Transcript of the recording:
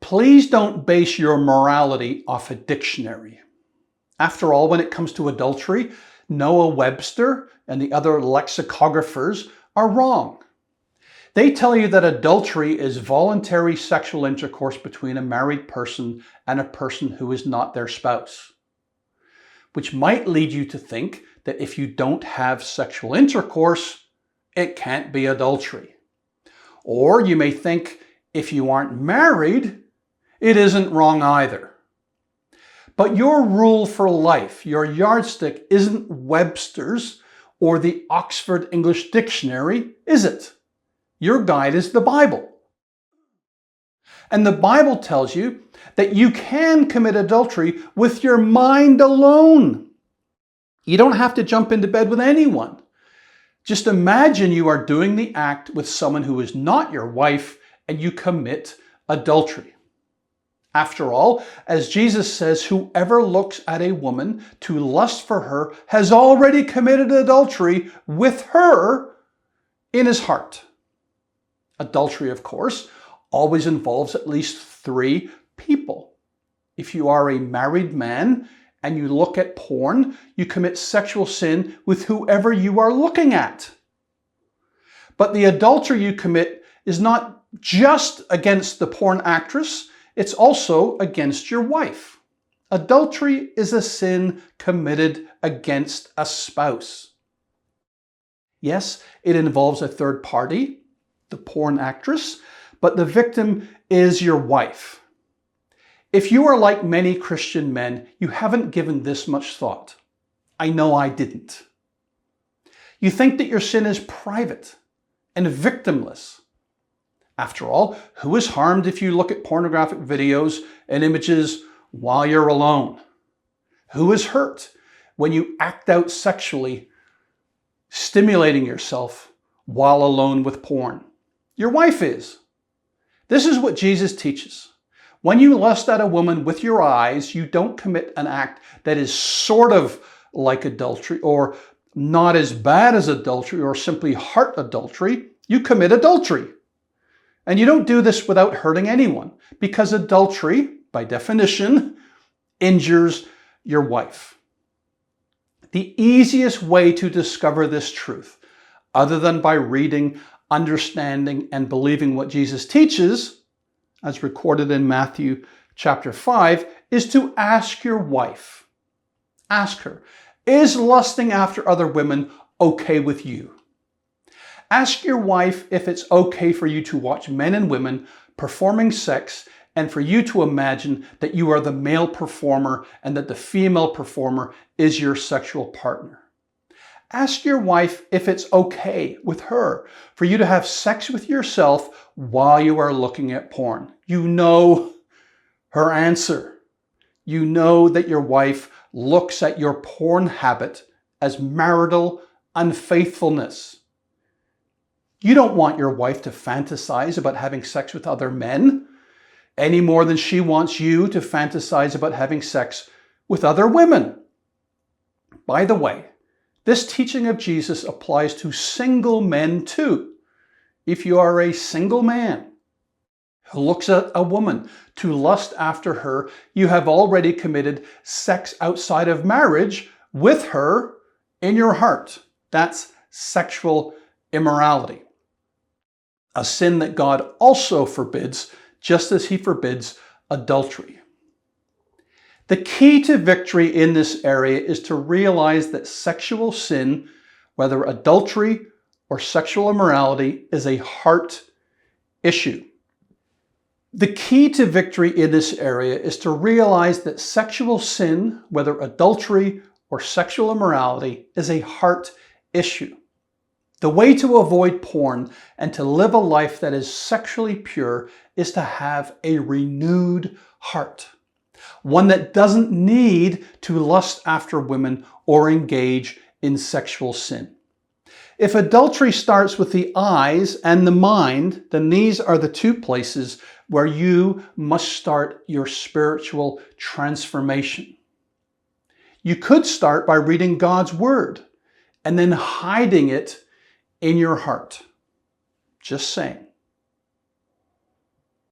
Please don't base your morality off a dictionary. After all, when it comes to adultery, Noah Webster and the other lexicographers are wrong. They tell you that adultery is voluntary sexual intercourse between a married person and a person who is not their spouse, which might lead you to think that if you don't have sexual intercourse, it can't be adultery. Or you may think if you aren't married, it isn't wrong either. But your rule for life, your yardstick, isn't Webster's or the Oxford English Dictionary, is it? Your guide is the Bible. And the Bible tells you that you can commit adultery with your mind alone. You don't have to jump into bed with anyone. Just imagine you are doing the act with someone who is not your wife and you commit adultery. After all, as Jesus says, whoever looks at a woman to lust for her has already committed adultery with her in his heart. Adultery, of course, always involves at least 3 people. If you are a married man and you look at porn, you commit sexual sin with whoever you are looking at. But the adultery you commit is not just against the porn actress, it's also against your wife. Adultery is a sin committed against a spouse. Yes, it involves a third party, the porn actress, but the victim is your wife. If you are like many Christian men, you haven't given this much thought. I know I didn't. You think that your sin is private and victimless. After all, who is harmed if you look at pornographic videos and images while you're alone? Who is hurt when you act out sexually, stimulating yourself while alone with porn? Your wife is. This is what Jesus teaches. When you lust at a woman with your eyes, you don't commit an act that is sort of like adultery or not as bad as adultery or simply heart adultery. You commit adultery. And you don't do this without hurting anyone, because adultery, by definition, injures your wife. The easiest way to discover this truth, other than by reading, understanding, and believing what Jesus teaches, as recorded in Matthew chapter 5, is to ask your wife. Ask her, is lusting after other women okay with you? Ask your wife if it's okay for you to watch men and women performing sex and for you to imagine that you are the male performer and that the female performer is your sexual partner. Ask your wife if it's okay with her for you to have sex with yourself while you are looking at porn. You know her answer. You know that your wife looks at your porn habit as marital unfaithfulness. You don't want your wife to fantasize about having sex with other men any more than she wants you to fantasize about having sex with other women. By the way, this teaching of Jesus applies to single men too. If you are a single man who looks at a woman to lust after her, you have already committed sex outside of marriage with her in your heart. That's sexual immorality. A sin that God also forbids, just as he forbids adultery. The key to victory in this area is to realize that sexual sin, whether adultery or sexual immorality, is a heart issue. The key to victory in this area is to realize that sexual sin, whether adultery or sexual immorality, is a heart issue. The way to avoid porn and to live a life that is sexually pure is to have a renewed heart. One that doesn't need to lust after women or engage in sexual sin. If adultery starts with the eyes and the mind, then these are the 2 places where you must start your spiritual transformation. You could start by reading God's Word and then hiding it in your heart. Just saying.